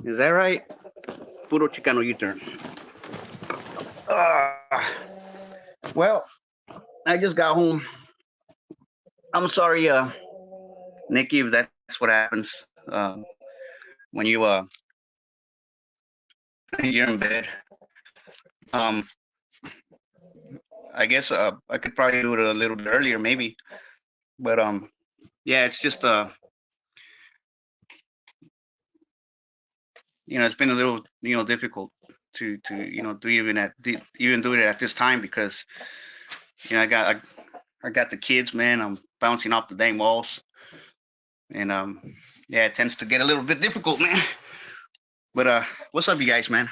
Is that right? PUROChicanoUTurn. Well, I just got home. I'm sorry, Nikki, if that's what happens when you're in bed. Um, I guess I could probably do it a little bit earlier, maybe. But yeah, it's just it's been a little difficult to even do it at this time because I got the kids, man. I'm bouncing off the dang walls, and yeah, it tends to get a little bit difficult, man. But what's up, you guys, man?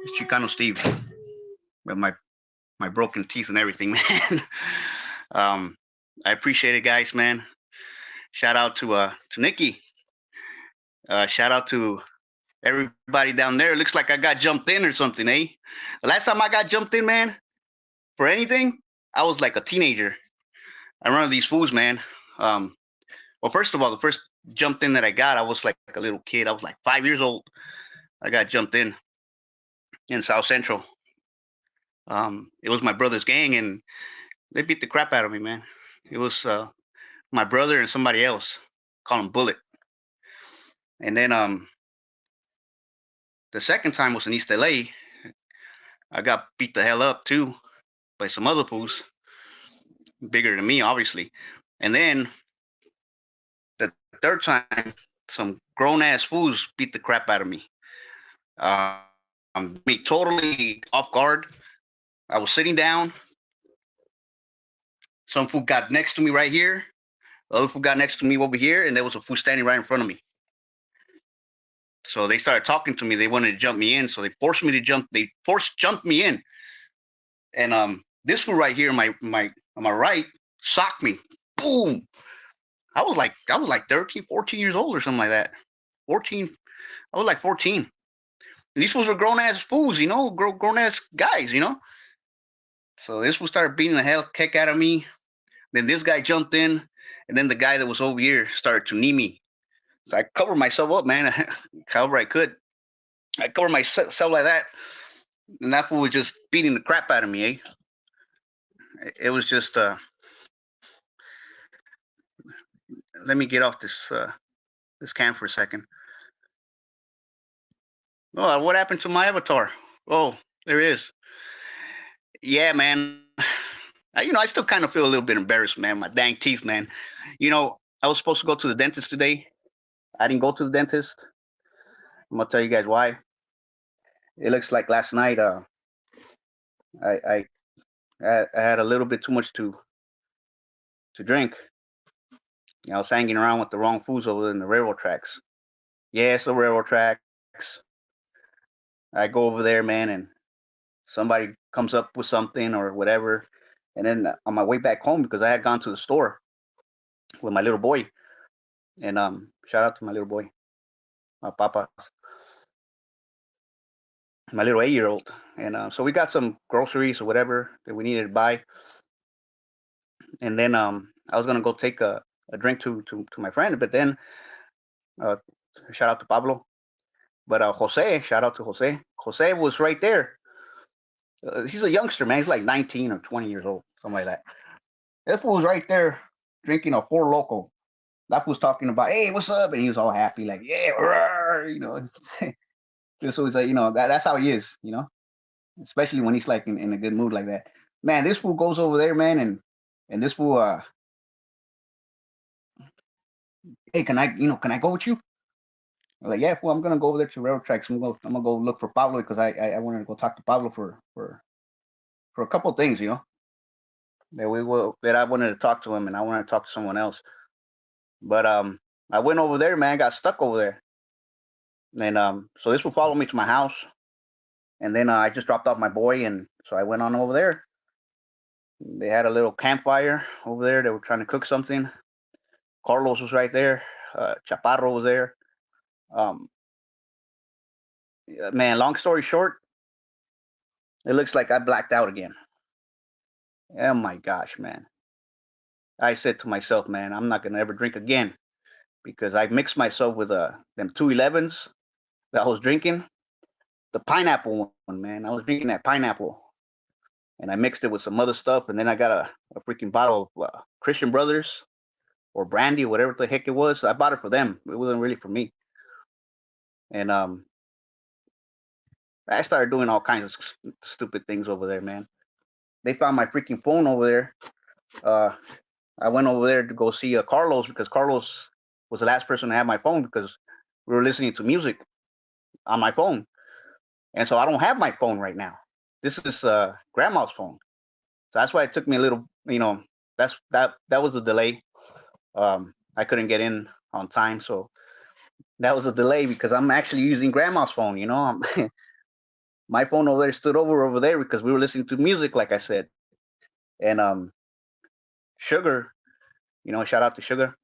It's Chicano Steve with my broken teeth and everything, man. um, I appreciate it, guys, man. Shout out to Nikki. Shout out to everybody down there. It looks like I got jumped in or something, eh? The last time I got jumped in, man, for anything, I was like a teenager. I remember these fools, man. Well, first of all, the first jumped in that I got, I was like a little kid. I was like 5 years old. I got jumped in South Central. It was my brother's gang, and they beat the crap out of me, man. It was my brother and somebody else. Call him Bullet. And then the second time was in East LA. I got beat the hell up too by some other fools, bigger than me, obviously. And then the third time, some grown ass fools beat the crap out of me. Me totally off guard. I was sitting down. Some fool got next to me right here. The other fool got next to me over here, and there was a fool standing right in front of me. So they started talking to me. They wanted to jump me in, so they forced me to jump. They jumped me in, and this fool right here, on my right, socked me. Boom! I was like 13, 14 years old or something like that. 14. I was like 14. And these fools were grown ass fools, grown ass guys. So this fool started beating the heck out of me. Then this guy jumped in, and then the guy that was over here started to knee me. So I covered myself up, man, however I could. I covered myself like that, and that fool was just beating the crap out of me. It was just. Let me get off this cam for a second. Oh, what happened to my avatar? Oh, there it is. Yeah, man. I still kind of feel a little bit embarrassed, man. My dang teeth, man. I was supposed to go to the dentist today. I didn't go to the dentist. I'm gonna tell you guys why. It looks like last night, I I I had a little bit too much to drink. I was hanging around with the wrong fools over in the railroad tracks. Yeah, it's the railroad tracks. I go over there, man, and somebody comes up with something or whatever. And then on my way back home, because I had gone to the store with my little boy, and shout out to my little boy, my papa, my little 8-year-old, and so we got some groceries or whatever that we needed to buy, and then I was gonna go take a drink to my friend, but then uh, shout out to Pablo, but Jose, shout out to Jose. Jose was right there. He's a youngster, man. He's like 19 or 20 years old, something like that. This fool was right there drinking a Four Loco. That was talking about, hey, what's up? And he was all happy, like, yeah, rawr. Just always like, that's how he is. Especially when he's like in a good mood like that. Man, this fool goes over there, man, and this fool, hey, can I go with you? I'm like, yeah, fool, I'm gonna go over there to railroad tracks. I'm gonna go look for Pablo because I wanted to go talk to Pablo for a couple of things. That I wanted to talk to him and I wanted to talk to someone else. But I went over there, man, got stuck over there. And so this will follow me to my house. And then I just dropped off my boy, and so I went on over there. They had a little campfire over there. They were trying to cook something. Carlos was right there. Chaparro was there. Um, man, long story short, it looks like I blacked out again. Oh my gosh, man. I said to myself, man, I'm not gonna ever drink again because I mixed myself with them 211s that I was drinking. The pineapple one, man. I was drinking that pineapple, and I mixed it with some other stuff, and then I got a freaking bottle of Christian Brothers or brandy, whatever the heck it was. I bought it for them. It wasn't really for me. And I started doing all kinds of stupid things over there, man. They found my freaking phone over there. Uh, I went over there to go see Carlos because Carlos was the last person to have my phone because we were listening to music on my phone, and so I don't have my phone right now. This is grandma's phone, so that's why it took me a little. That was a delay. I couldn't get in on time, so that was a delay because I'm actually using grandma's phone. My phone over there stood over there because we were listening to music, like I said, and Sugar, shout out to Sugar.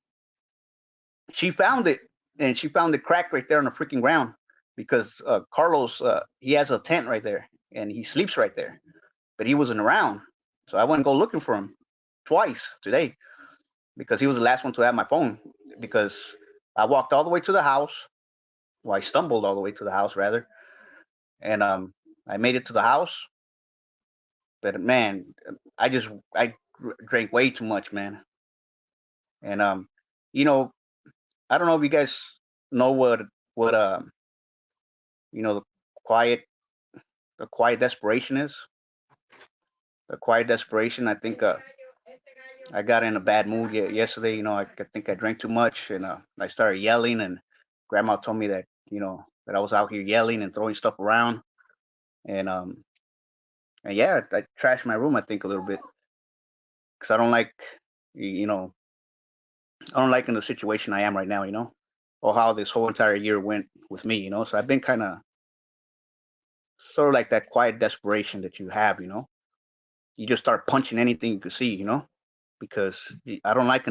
She found it, and she found the crack right there on the freaking ground because Carlos, he has a tent right there, and he sleeps right there, but he wasn't around, so I went and go looking for him twice today because he was the last one to have my phone. Because I walked all the way to the house, well, I stumbled all the way to the house rather, and I made it to the house, but man, I drank way too much, man, and you know, I don't know if you guys know what the quiet the quiet desperation is. The quiet desperation. I think I got in a bad mood yesterday. I think I drank too much and I started yelling. And Grandma told me that that I was out here yelling and throwing stuff around. And yeah, I trashed my room. I think a little bit because I don't like you know I don't like in the situation I am right now. Or how this whole entire year went with me. So I've been kind of sort of like that quiet desperation that you have. You just start punching anything you can see. Because I don't like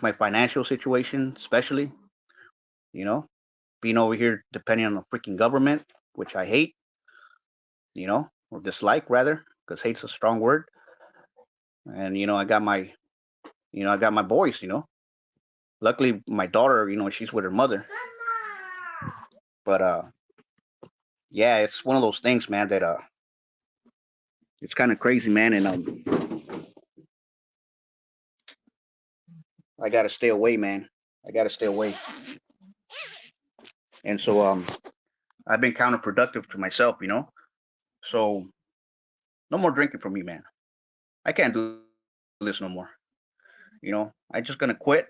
my financial situation, especially, you know, being over here depending on the freaking government, which I hate, or dislike rather, because hate's a strong word. And I got my boys. Luckily, my daughter, she's with her mother. But yeah, it's one of those things, man, that it's kind of crazy, man. And I gotta stay away, man. I gotta stay away. And so I've been counterproductive to myself. So no more drinking for me, man. I can't do this no more. I just gonna quit.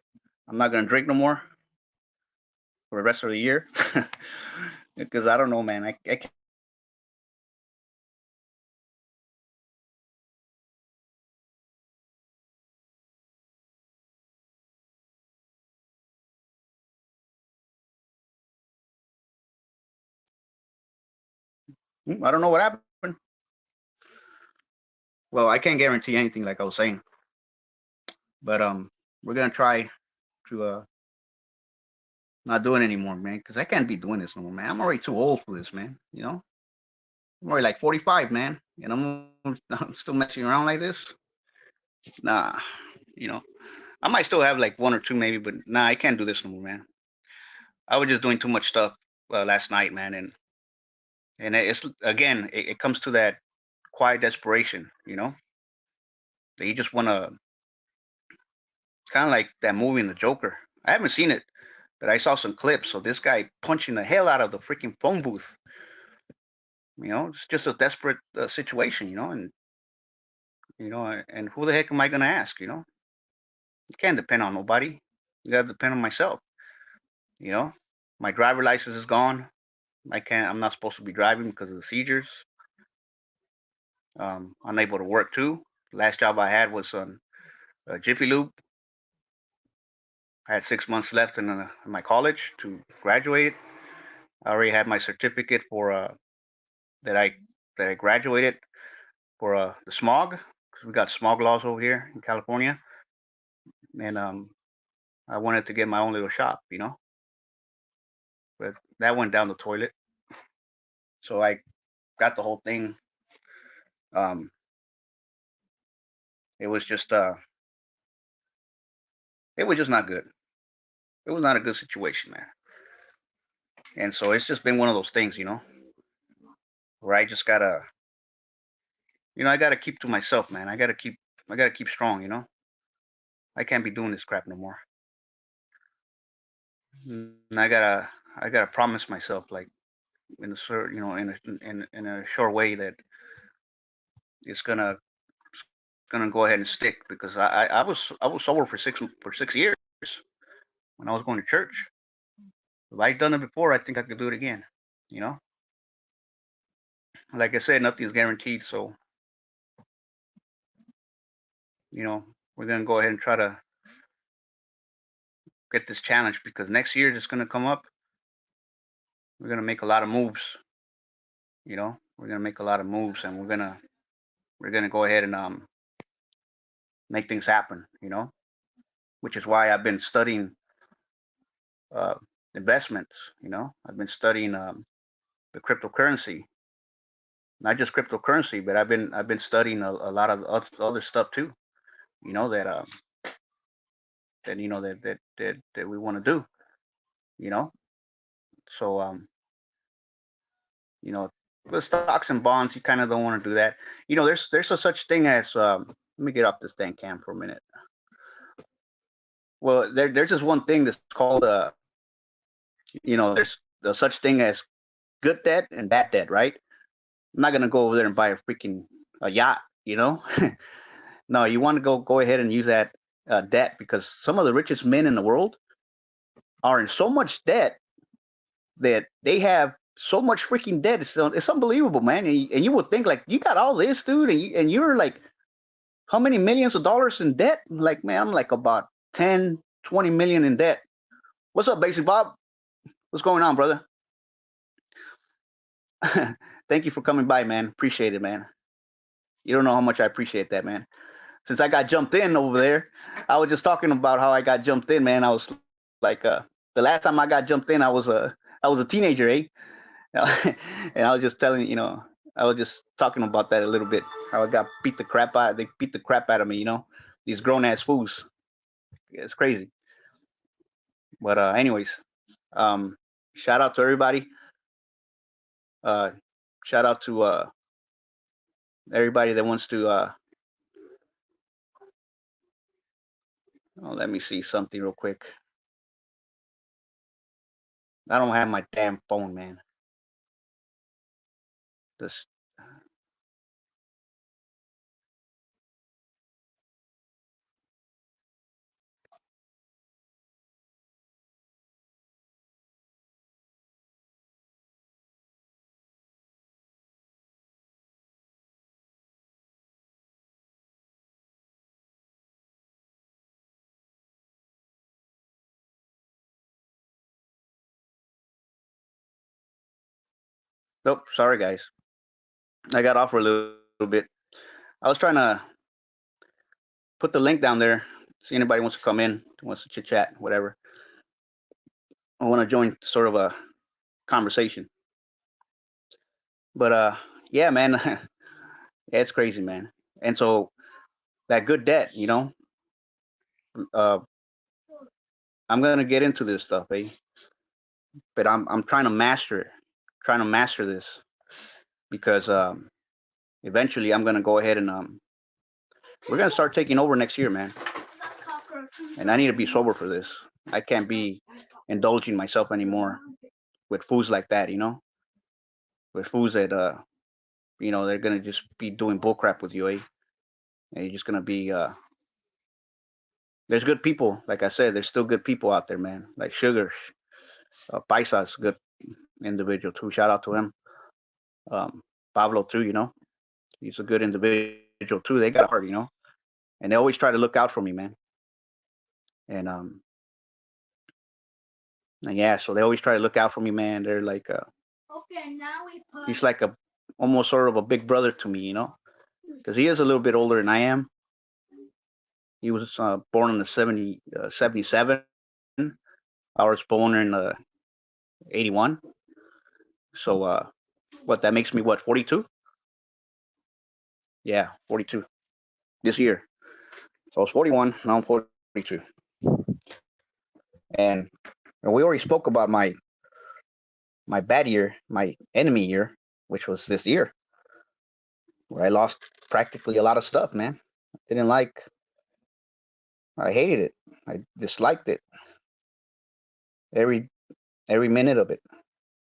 I'm not gonna drink no more for the rest of the year because I don't know, man. I can't. I don't know what happened. Well, I can't guarantee anything, like I was saying, but we're gonna try to not do it anymore, man, because I can't be doing this no more, man. I'm already too old for this, man. I'm already like 45, man, and I'm still messing around like this. Nah, you know, I might still have like one or two maybe, but nah, I can't do this no more, man. I was just doing too much stuff last night, man, and it's again, it comes to that quiet desperation, that you just want to. It's kind of like that movie in the Joker. I haven't seen it, but I saw some clips. So this guy punching the hell out of the freaking phone booth. It's just a desperate situation, and who the heck am I gonna ask? You can't depend on nobody. You gotta depend on myself. You know, my driver license is gone. I can't. I'm not supposed to be driving because of the seizures. Unable to work too. Last job I had was on Jiffy Lube. I had 6 months left in my college to graduate. I already had my certificate for that I that I graduated for the smog because we got smog laws over here in California, and I wanted to get my own little shop, but that went down the toilet. So I got the whole thing. Um, it was just It was just not good. It was not a good situation, man. And so it's just been one of those things, where I just gotta, I gotta keep to myself, man. I gotta keep strong. I can't be doing this crap no more. And I gotta promise myself, like in a certain, in a short way that it's gonna go ahead and stick because I was sober for 6 years when I was going to church. If I'd done it before, I think I could do it again. You know, like I said, nothing's guaranteed. So we're gonna go ahead and try to get this challenge because next year it's gonna come up. We're gonna make a lot of moves. We're gonna make a lot of moves, and we're gonna go ahead and make things happen. Which is why I've been studying uh, investments. I've been studying the cryptocurrency, not just cryptocurrency, but I've been studying a lot of other stuff too. You know that that we want to do. You know, so with stocks and bonds, you kind of don't want to do that. There's a such thing as let me get off this dang cam for a minute. Well, there's just one thing that's called there's such thing as good debt and bad debt, right? I'm not gonna go over there and buy a yacht, No, you want to go ahead and use that debt because some of the richest men in the world are in so much debt that they have so much freaking debt. It's unbelievable, man. And you would think like you got all this, dude, and you're like how many millions of dollars in debt? Like, man, I'm like about 10, 20 million in debt. What's up, Basic Bob? What's going on, brother? Thank you for coming by, man. Appreciate it, man. You don't know how much I appreciate that, man. Since I got jumped in over there, I was just talking about how I got jumped in, man. I was like, the last time I got jumped in, I was a teenager, eh? And I was just telling, I was just talking about that a little bit. How I got beat the crap out. They beat the crap out of me, these grown ass fools. It's crazy. But anyways, shout out to everybody. Uh, shout out to everybody that wants to. Let me see something real quick. I don't have my damn phone, man. This. Nope. Sorry, guys. I got off for a little bit. I was trying to put the link down there. See anybody wants to come in, wants to chit chat, whatever. I want to join sort of a conversation. But yeah, man, yeah, it's crazy, man. And so that good debt, uh, I'm gonna get into this stuff, eh? But I'm trying to master it, trying to master this because eventually I'm gonna go ahead and we're gonna start taking over next year, man. And I need to be sober for this. I can't be indulging myself anymore with foods like that, with foods that they're gonna just be doing bullcrap with you, eh? And you're just gonna be there's good people, like I said, there's still good people out there, man. Like Sugar, Paisa's good individual too. Shout out to him. Pablo too, he's a good individual too. They got heart, and they always try to look out for me, man. And yeah, so they always try to look out for me, man. They're like, he's like almost sort of a big brother to me, because he is a little bit older than I am. He was born in the 77. I was born in 81. So what, that makes me what, 42? Yeah, 42 this year. So I was 41, now I'm 42. And we already spoke about my bad year, my enemy year, which was this year, where I lost practically a lot of stuff, man. Didn't like, I hated it. I disliked it every every minute of it.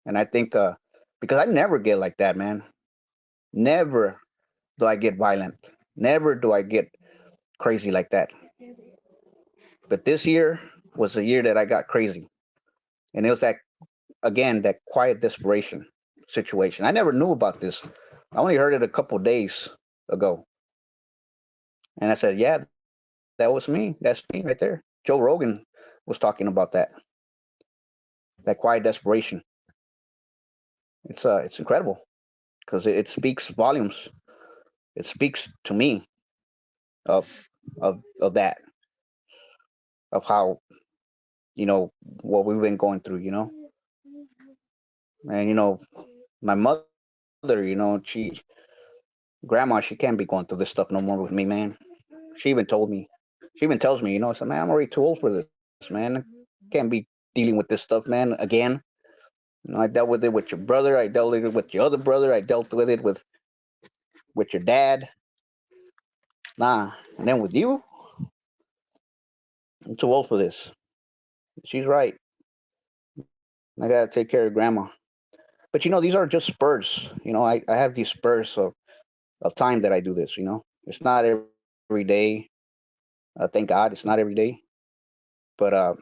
And I think because I never get like that, man. Never do I get violent. Never do I get crazy like that. But this year was a year that I got crazy. And it was that, again, that quiet desperation situation. I never knew about this. I only heard it a couple days ago. And I said, yeah, that was me. That's me right there. Joe Rogan was talking about that quiet desperation. It's incredible because it speaks volumes. It speaks to me of of that, of how, what we've been going through, and my mother, grandma, she can't be going through this stuff no more with me, man. She even tells me, so man, I'm already too old for this, man. Can't be dealing with this stuff, man, again. I dealt with it with your brother. I dealt with it with your other brother. I dealt with it with your dad. Nah, and then with you, I'm too old for this. She's right. I gotta take care of grandma. But these are just spurs. I have these spurs of time that I do this. It's not every day. Thank God, it's not every day. But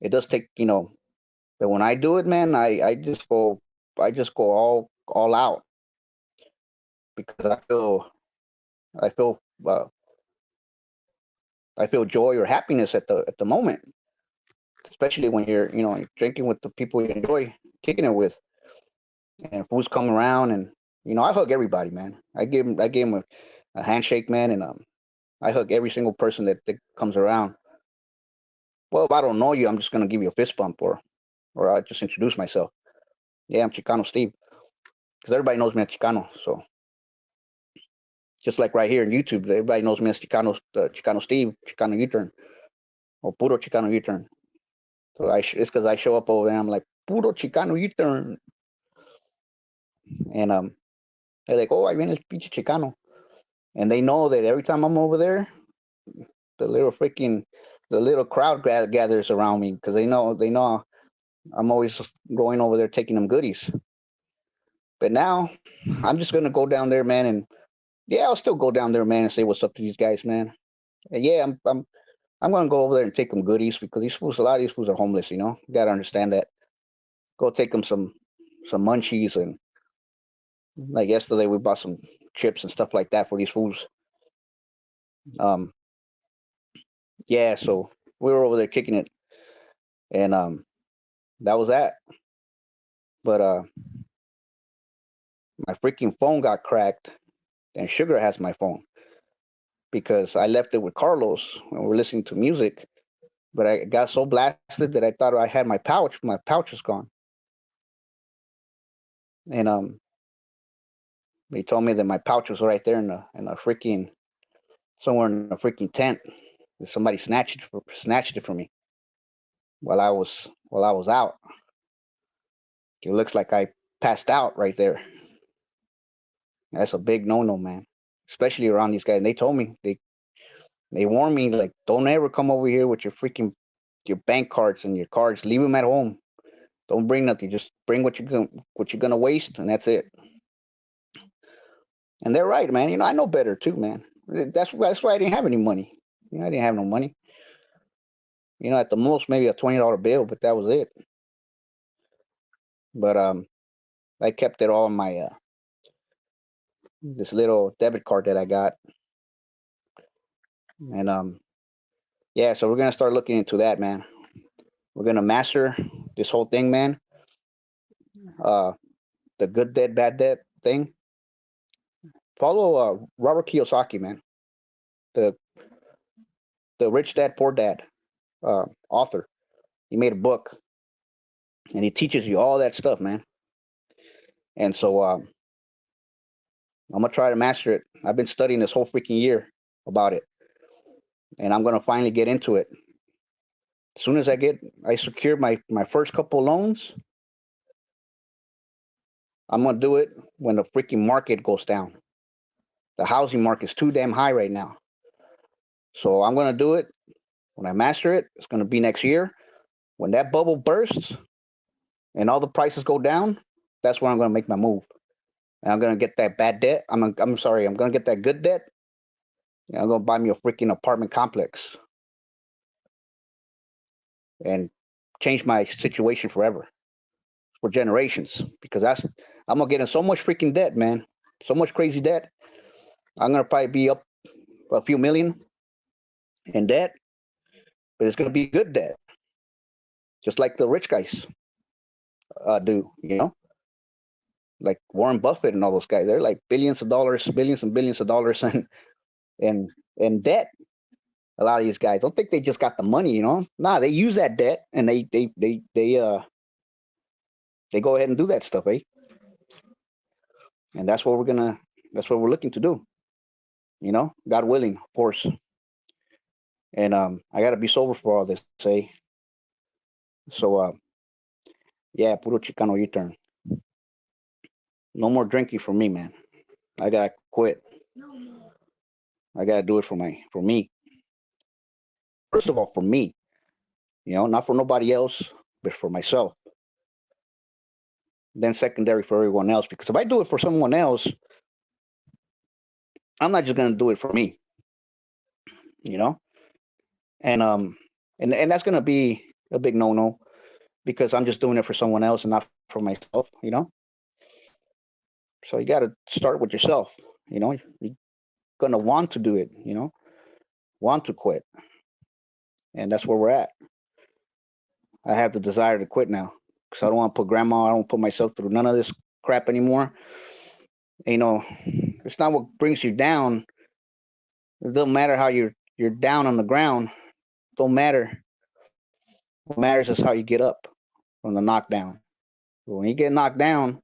it does take. But when I do it, man, I just go all out because I feel uh, I feel joy or happiness at the moment, especially when you're drinking with the people you enjoy kicking it with, and fools come around, and I hug everybody, man. I gave him a handshake, man, and I hug every single person that comes around. Well, if I don't know you, I'm just gonna give you a fist bump, or I just introduce myself. Yeah, I'm Chicano Steve, because everybody knows me as Chicano. So just like right here in YouTube, everybody knows me as Chicano Steve, Chicano U-turn, or PUROChicanoUTurn. So it's because I show up over there, I'm like, PUROChicanoUTurn. And they're like, oh, I viene el pinche Chicano. And they know that every time I'm over there, the little freaking, the little crowd gathers around me because they know I'm always going over there taking them goodies. But now I'm just gonna go down there, man, and yeah, I'll still go down there, man, and say what's up to these guys, man. And yeah, I'm gonna go over there and take them goodies because a lot of these fools are homeless. You gotta understand that. Go take them some munchies, and like yesterday we bought some chips and stuff like that for these fools. Um, yeah, so we were over there kicking it, and that was that. But my freaking phone got cracked, and Sugar has my phone because I left it with Carlos when we were listening to music. But I got so blasted that I thought I had my pouch. My pouch is gone, and he told me that my pouch was right there in a freaking somewhere in a freaking tent. That somebody snatched it from me while I was out. It looks like I passed out right there. That's a big no-no, man. Especially around these guys. And they told me they warned me like, don't ever come over here with your bank cards and your cards. Leave them at home. Don't bring nothing. Just bring what you're gonna waste, and that's it. And they're right, man. I know better too, man. That's why I didn't have any money. I didn't have no money. At the most maybe a $20 bill, but that was it. But I kept it all in my this little debit card that I got, and yeah. So we're gonna start looking into that, man. We're gonna master this whole thing, man. Uh, the good debt, bad debt thing. Follow Robert Kiyosaki, man. The the Rich Dad Poor Dad author. He made a book, and he teaches you all that stuff, man. And so I'm gonna try to master it. I've been studying this whole freaking year about it, and I'm gonna finally get into it. As soon as I secure my first couple loans, I'm gonna do it when the freaking market goes down. The housing market's too damn high right now. So I'm gonna do it when I master it. It's gonna be next year. When that bubble bursts and all the prices go down, that's when I'm gonna make my move. And I'm gonna get that bad debt. I'm sorry, I'm gonna get that good debt. And I'm gonna buy me a freaking apartment complex and change my situation forever, for generations. Because I'm gonna get in so much freaking debt, man. So much crazy debt. I'm gonna probably be up a few million in debt, but it's gonna be good debt, just like the rich guys do. Like Warren Buffett and all those guys. They're like billions of dollars, billions and billions of dollars in debt. A lot of these guys don't think they just got the money. Nah, they use that debt and they go ahead and do that stuff, eh? And that's what we're looking to do. God willing, of course. And I gotta be sober for all this, eh? So yeah, puro Chicano U-turn. No more drinking for me, man. I gotta quit. I gotta do it for me. First of all, for me, not for nobody else, but for myself. Then secondary for everyone else. Because if I do it for someone else, I'm not just gonna do it for me, you know. And that's gonna be a big no-no because I'm just doing it for someone else and not for myself. So you gotta start with yourself. You're gonna want to do it. Want to quit, and that's where we're at. I have the desire to quit now because I don't want to put grandma. I don't put myself through none of this crap anymore. It's not what brings you down. It doesn't matter how you're down on the ground. It don't matter. What matters is how you get up from the knockdown. When you get knocked down,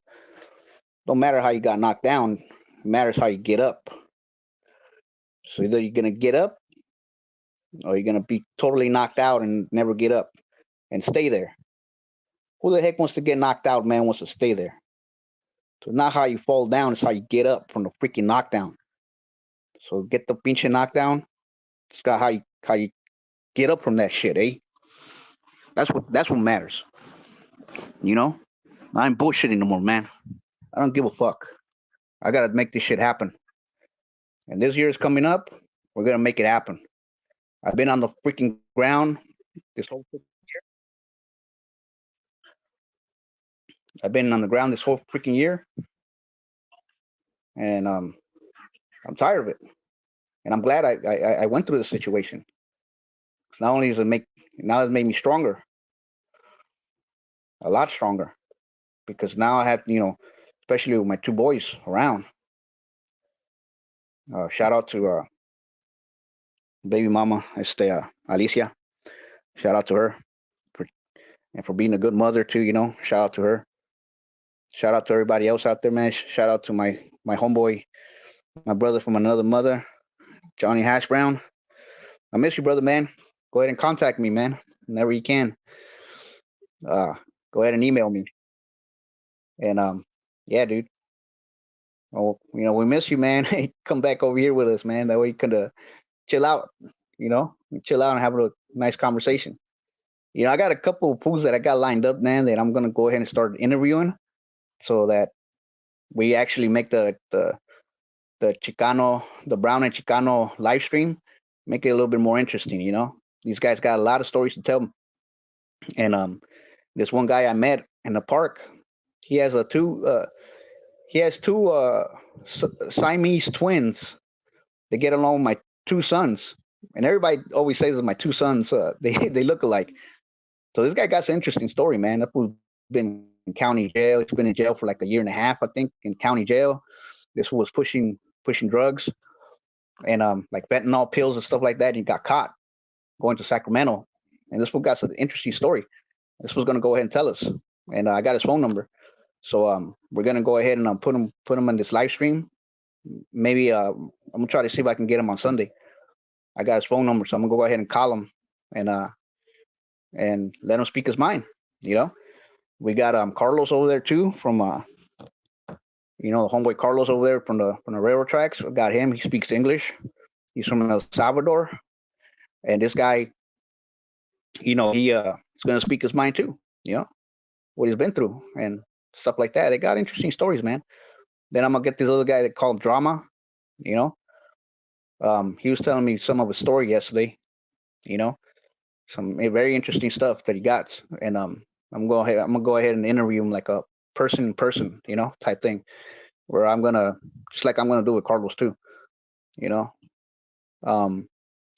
don't matter how you got knocked down. It matters how you get up. So either you're gonna get up or you're gonna be totally knocked out and never get up and stay there. Who the heck wants to get knocked out, man? Wants to stay there. So it's not how you fall down, it's how you get up from the freaking knockdown. So get the pinche knockdown. It's got how you get up from that shit, eh? That's what matters. I ain't bullshitting no more, man. I don't give a fuck. I gotta make this shit happen. And this year is coming up. We're gonna make it happen. I've been on the freaking ground this whole year. I've been on the ground this whole freaking year, and I'm tired of it. And I'm glad I went through the situation. Not only does it's made me stronger, a lot stronger, because now I have especially with my two boys around. Shout out to baby mama, Alicia. Shout out to her for being a good mother too. Shout out to her. Shout out to everybody else out there, man. Shout out to my homeboy, my brother from another mother, Johnny Hash Brown. I miss you, brother, man. Go ahead and contact me, man, whenever you can. Go ahead and email me. And yeah, dude. Oh, we miss you, man. Come back over here with us, man. That way you can chill out. Chill out and have a nice conversation. I got a couple of fools that I got lined up, man, that I'm gonna go ahead and start interviewing, so that we actually make the Chicano, the Brown&Chicano live stream, make it a little bit more interesting. These guys got a lot of stories to tell. And this one guy I met in the park, he has two Siamese twins. They get along with my two sons, and everybody always says that my two sons they look alike. So this guy got some interesting story, man. That fool's been in county jail. He's been in jail for like a year and a half, I think, in county jail. This was pushing drugs and like fentanyl pills and stuff like that. And he got caught going to Sacramento. And this fool got some interesting story. This was gonna go ahead and tell us. And I got his phone number. So we're gonna go ahead and put him on this live stream. Maybe I'm gonna try to see if I can get him on Sunday. I got his phone number, so I'm gonna go ahead and call him and and let him speak his mind. You know, we got Carlos over there too from the homeboy Carlos over there from the railroad tracks. We got him. He speaks English. He's from El Salvador, and this guy, he is gonna speak his mind too. You know what he's been through and stuff like that. They got interesting stories, man. Then I'm gonna get this other guy that called Drama. You know, he was telling me some of his story yesterday. You know, some very interesting stuff that he got, and I'm gonna go ahead and interview him like a person in person, type thing, where I'm gonna just like I'm gonna do with Carlos too. You know, um,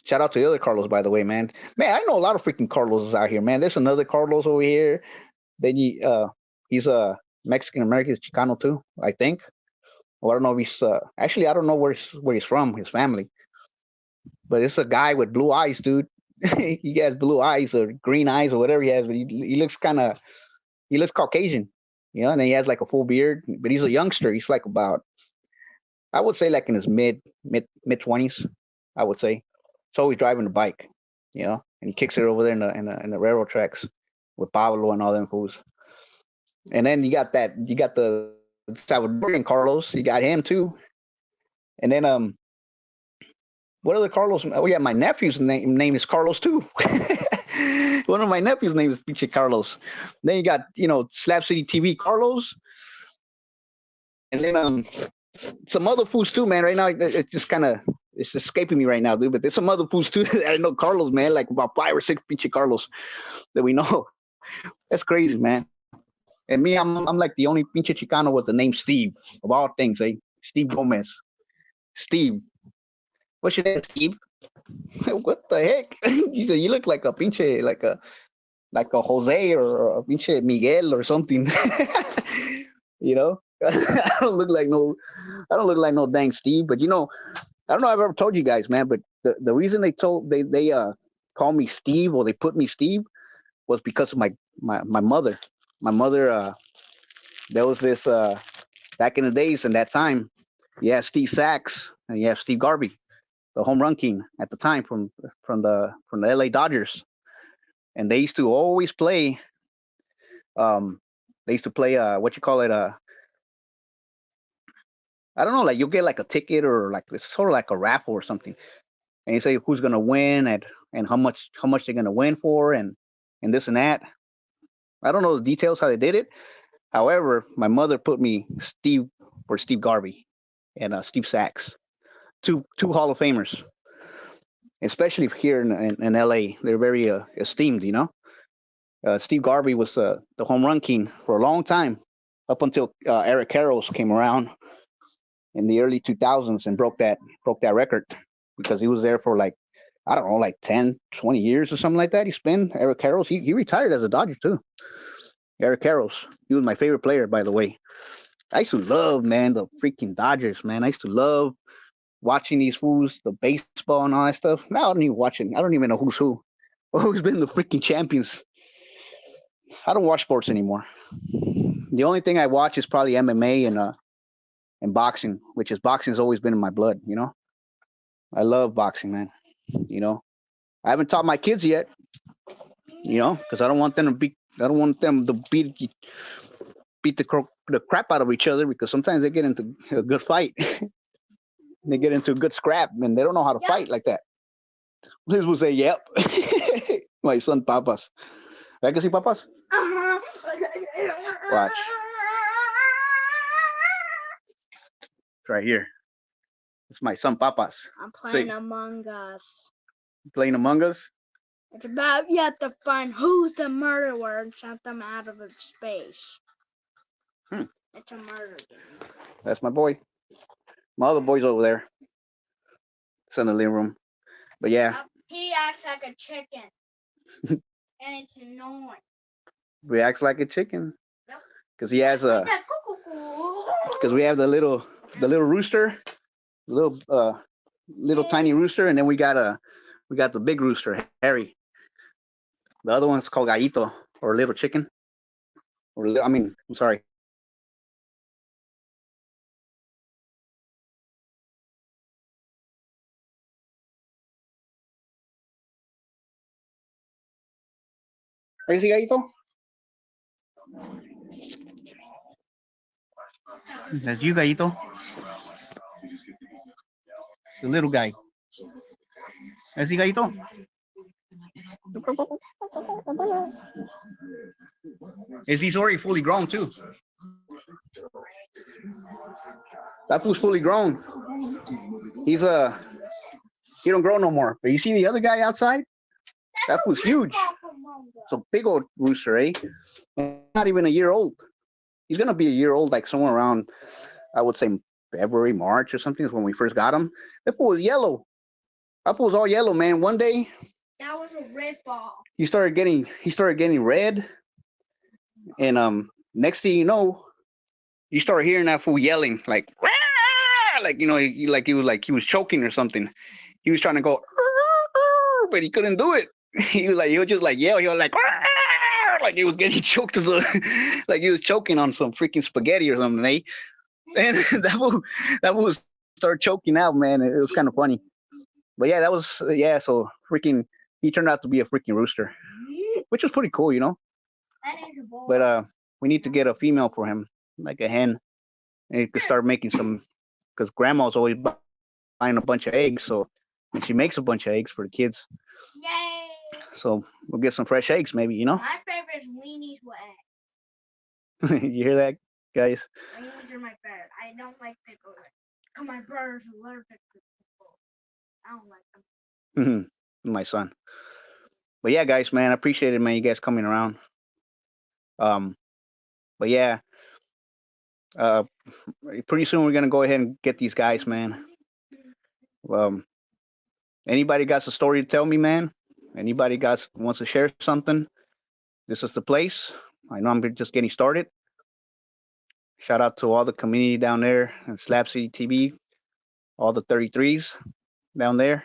shout out to the other Carlos, by the way, man. Man, I know a lot of freaking Carloses out here, man. There's another Carlos over here. Then he's a Mexican American, Chicano too, I think. Well, I don't know if he's actually I don't know where he's from, his family, but it's a guy with blue eyes, dude. He has blue eyes or green eyes or whatever he has, but he looks he looks Caucasian, and then he has like a full beard, but he's a youngster. He's like about, I would say, like in his mid 20s, I would say. So he's driving a bike, and he kicks it over there in the railroad tracks with Pablo and all them fools. And then you got the Salvadorian Carlos, you got him too. And then what other Carlos? Oh yeah, my nephew's name is Carlos too. One of my nephews' name is Pinche Carlos. Then you got Slap City TV Carlos, and then some other fools too, man. Right now it's just it's escaping me right now, dude. But there's some other fools too that I know Carlos, man. Like about 5 or 6 Pinche Carlos that we know. That's crazy, man. And me, I'm like the only Pinche Chicano with the name Steve of all things, eh? Steve Gomez. Steve. What's your name, Steve? What the heck? You look like a pinche, like a Jose or a pinche Miguel or something. I don't look like no dang Steve. But I don't know if I've ever told you guys, man. But the reason they call me Steve, or they put me Steve, was because of my mother. My mother, there was this back in the days and that time. You have Steve Sachs and you have Steve Garvey, the home run king at the time from the LA Dodgers, and they used to always play. Um, they used to play what you call it, I don't know, like you'll get like a ticket, or like it's sort of like a raffle or something, and you say who's gonna win and how much they're gonna win for, and this and that. I don't know the details how they did it. However, my mother put me Steve for Steve Garvey and Steve Sachs, two Hall of Famers, especially here in LA. They're very esteemed, Steve Garvey was the home run king for a long time, up until Eric Karros came around in the early 2000s and broke that record, because he was there for like, I don't know, like 10, 20 years or something like that. He spent Eric Karros. He retired as a Dodger too. Eric Karros. He was my favorite player, by the way. I used to love, man, the freaking Dodgers, man. I used to love watching these fools, the baseball and all that stuff. Now I don't even watch it. I don't even know who's who. Who's been the freaking champions. I don't watch sports anymore. The only thing I watch is probably MMA and boxing, which is boxing's always been in my blood. I love boxing, man. I haven't taught my kids yet. Because I don't want them to beat the crap out of each other, because sometimes they get into a good fight. They get into a good scrap, and they don't know how to fight like that. Liz will say, "Yep." My son, Papas. I can see Papas. Watch. It's right here. It's my son, Papas. I'm playing Among Us. Playing Among Us? It's about you have to find who's the murderer and send them out of space. It's a murder game. That's my boy. My other boy's over there. It's in the living room. But yeah. He acts like a chicken. And it's annoying. He acts like a chicken. Because he has a... Because we have the little rooster. Little tiny rooster. And then we got the big rooster, Harry. The other one's called Gallito, or little chicken. I'm sorry. Are you see Gallito? That's you, Gallito. It's the little guy. Is he Gallito? Is he already fully grown too? That fool's fully grown. He's he don't grow no more. But you see the other guy outside? That fool's huge. It's a big old rooster, eh? Not even a year old. He's gonna be a year old, like somewhere around, I would say February, March, or something is when we first got him. That fool was yellow. That fool was all yellow, man. One day, that was a red ball. He started getting red, and next thing you know, you start hearing that fool yelling like, "Rah!" Like he was choking or something. He was trying to go, but he couldn't do it. He was just like yell. He was like, "Rah!" Like he was getting choked as like he was choking on some freaking spaghetti or something. Eh? And that fool started choking out, man. It was kind of funny. But yeah, that was So freaking, he turned out to be a freaking rooster, which was pretty cool, you know. But we need to get a female for him, like a hen, and he could start making some. Because grandma's always buying a bunch of eggs, and she makes a bunch of eggs for the kids. Yay! So we'll get some fresh eggs, maybe, you know. My favorite is weenies with eggs. You hear that, guys? Weenies are my favorite. I don't like pickles. Cause my brother's allergic to pickles. I don't like them. My son. But yeah, guys, man, I appreciate it, man. You guys coming around. But yeah, pretty soon we're gonna go ahead and get these guys, man. Anybody got a story to tell me, man? Anybody wants to share something? This is the place. I know I'm just getting started. Shout out to all the community down there in Slab City TV, all the 33s down there.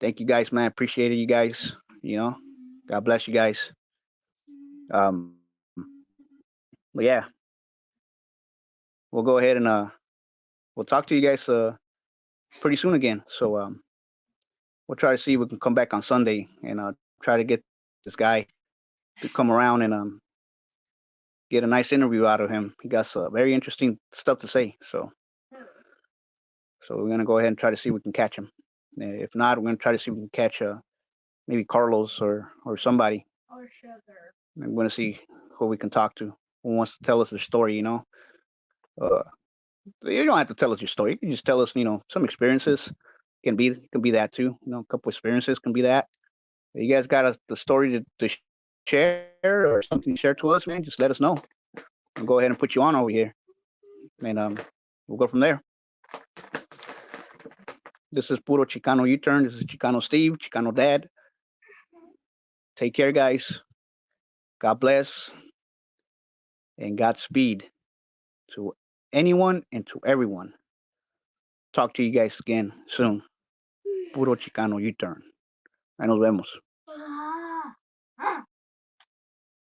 Thank you guys, man. Appreciate it, you guys. You know, God bless you guys. But yeah, we'll go ahead and we'll talk to you guys pretty soon again. So we'll try to see if we can come back on Sunday and try to get this guy to come around and get a nice interview out of him. He got some very interesting stuff to say. So we're gonna go ahead and try to see if we can catch him. If not, we're gonna try to see if we can catch maybe Carlos or somebody. Or Sugar. I'm gonna see who we can talk to, who wants to tell us their story. You know, you don't have to tell us your story. You can just tell us, you know, some experiences. Can be that too. You know, a couple experiences can be that. If you guys got the story to share or something to share to us, man, just let us know. I'll go ahead and put you on over here, and we'll go from there. This is PUROChicanoUTurn. This is Chicano Steve, Chicano Dad. Take care, guys. God bless and Godspeed to anyone and to everyone. Talk to you guys again soon. PUROChicanoUTurn. Ahí nos vemos.